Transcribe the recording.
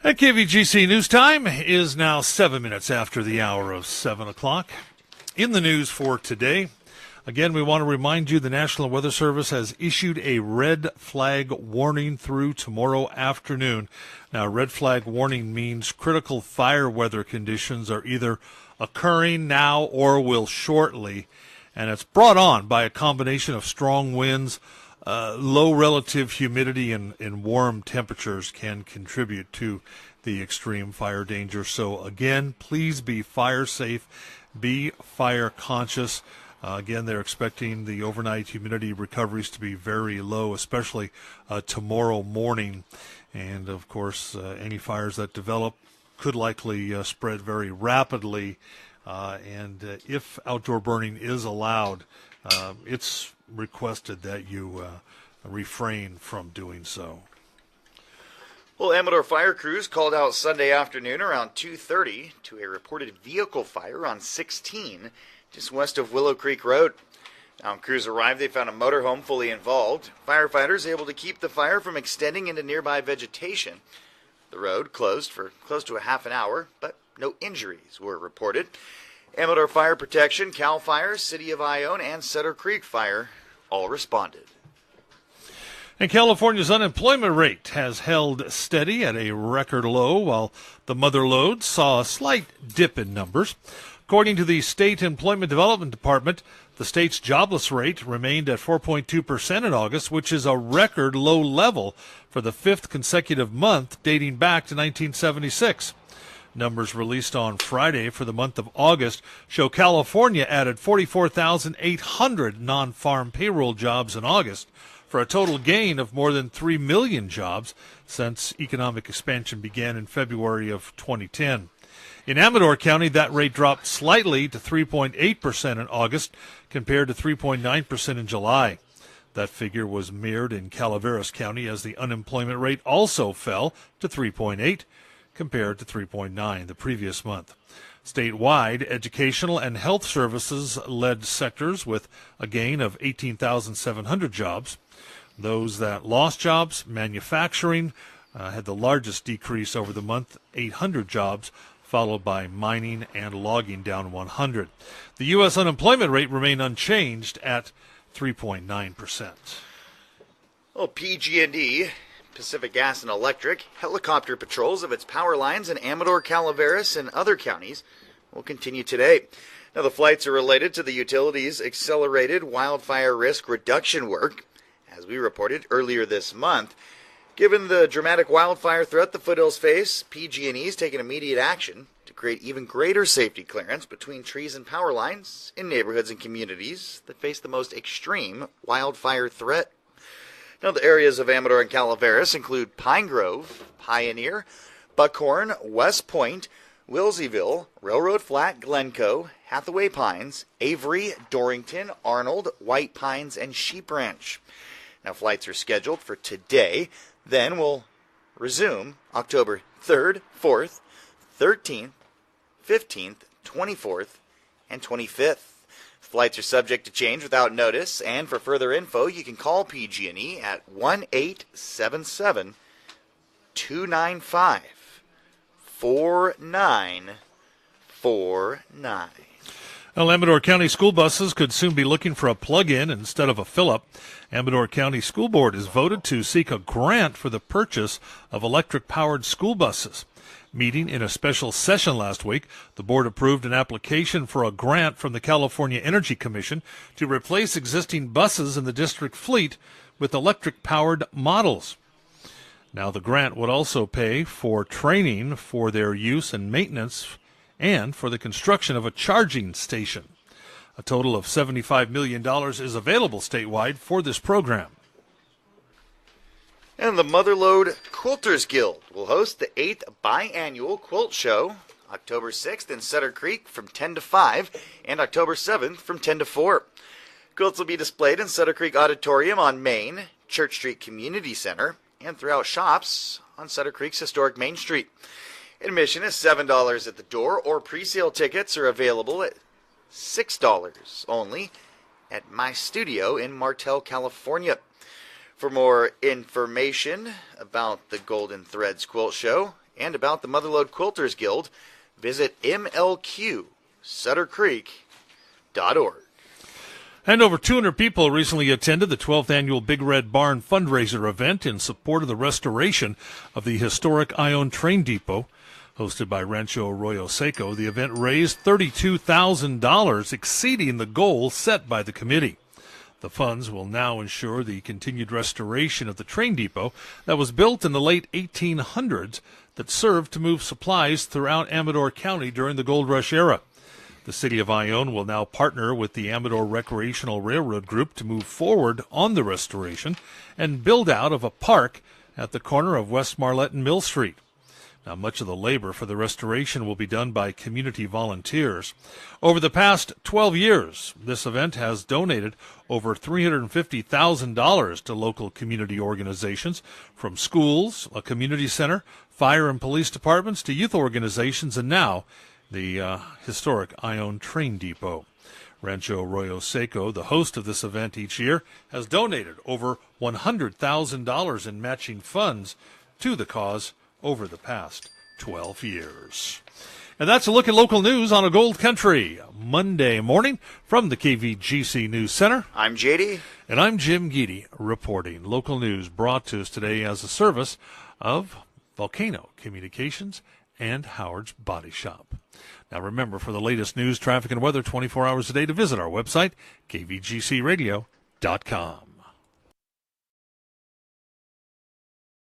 At KVGC News Time is now 7 minutes after the hour of 7 o'clock. In the news for today, again, we want to remind you the National Weather Service has issued a red flag warning through tomorrow afternoon. Now, red flag warning means critical fire weather conditions are either occurring now or will shortly, and it's brought on by a combination of strong winds. Low relative humidity and warm temperatures can contribute to the extreme fire danger. So again, please be fire safe, be fire conscious. Again, they're expecting the overnight humidity recoveries to be very low, especially tomorrow morning. And of course, any fires that develop could likely spread very rapidly. And if outdoor burning is allowed, it's requested that you refrain from doing so. Well, Amador fire crews called out Sunday afternoon around 2:30 to a reported vehicle fire on 16 just west of Willow Creek Road. Now, when crews arrived, they found a motorhome fully involved. Firefighters able to keep the fire from extending into nearby vegetation. The road closed for close to a half an hour, but no injuries were reported. Amador Fire Protection, CAL FIRE, City of Ione, and Sutter Creek Fire all responded. And California's unemployment rate has held steady at a record low, while the mother lode saw a slight dip in numbers. According to the State Employment Development Department, the state's jobless rate remained at 4.2% in August, which is a record low level for the fifth consecutive month dating back to 1976. Numbers released on Friday for the month of August show California added 44,800 non-farm payroll jobs in August, for a total gain of more than 3 million jobs since economic expansion began in February of 2010. In Amador County, that rate dropped slightly to 3.8% in August compared to 3.9% in July. That figure was mirrored in Calaveras County as the unemployment rate also fell to 3.8 compared to 3.9 the previous month. Statewide, educational and health services led sectors with a gain of 18,700 jobs. Those that lost jobs, manufacturing, had the largest decrease over the month, 800 jobs, followed by mining and logging down 100. The U.S. unemployment rate remained unchanged at 3.9%. Well, PG&E, Pacific Gas and Electric, helicopter patrols of its power lines in Amador, Calaveras, and other counties will continue today. Now, the flights are related to the utility's accelerated wildfire risk reduction work, as we reported earlier this month. Given the dramatic wildfire threat the Foothills face, PG&E is taking immediate action to create even greater safety clearance between trees and power lines in neighborhoods and communities that face the most extreme wildfire threat. Now, the areas of Amador and Calaveras include Pine Grove, Pioneer, Buckhorn, West Point, Wilseyville, Railroad Flat, Glencoe, Hathaway Pines, Avery, Dorrington, Arnold, White Pines, and Sheep Ranch. Now, flights are scheduled for today, then will resume October 3rd, 4th, 13th, 15th, 24th, and 25th. Flights are subject to change without notice, and for further info, you can call PG&E at 1-877-295-4949. Well, Amador County school buses could soon be looking for a plug-in instead of a fill-up. Amador County School Board has voted to seek a grant for the purchase of electric-powered school buses. Meeting in a special session last week, the board approved an application for a grant from the California Energy Commission to replace existing buses in the district fleet with electric-powered models. Now, the grant would also pay for training for their use and maintenance and for the construction of a charging station. A total of $75 million is available statewide for this program. And the Motherlode Quilters Guild will host the 8th biannual quilt show October 6th in Sutter Creek from 10 to 5 and October 7th from 10 to 4. Quilts will be displayed in Sutter Creek Auditorium on Main, Church Street Community Center, and throughout shops on Sutter Creek's historic Main Street. Admission is $7 at the door, or pre-sale tickets are available at $6 only at My Studio in Martell, California. For more information about the Golden Threads Quilt Show and about the Motherlode Quilters Guild, visit mlqsuttercreek.org. And over 200 people recently attended the 12th annual Big Red Barn fundraiser event in support of the restoration of the historic Ione train depot. Hosted by Rancho Arroyo Seco, the event raised $32,000, exceeding the goal set by the committee. The funds will now ensure the continued restoration of the train depot that was built in the late 1800s that served to move supplies throughout Amador County during the Gold Rush era. The city of Ione will now partner with the Amador Recreational Railroad Group to move forward on the restoration and build out of a park at the corner of West Marlette and Mill Street. Now, much of the labor for the restoration will be done by community volunteers. Over the past 12 years, this event has donated over $350,000 to local community organizations, from schools, a community center, fire and police departments, to youth organizations, and now the historic Ione train depot. Rancho Arroyo Seco, the host of this event each year, has donated over $100,000 in matching funds to the cause over the past 12 years. And that's a look at local news on a Gold Country Monday morning from the KVGC News Center. I'm JD. And I'm Jim Geedy reporting. Local news brought to us today as a service of Volcano Communications and Howard's Body Shop. Now remember, for the latest news, traffic, and weather 24 hours a day, to visit our website, kvgcradio.com.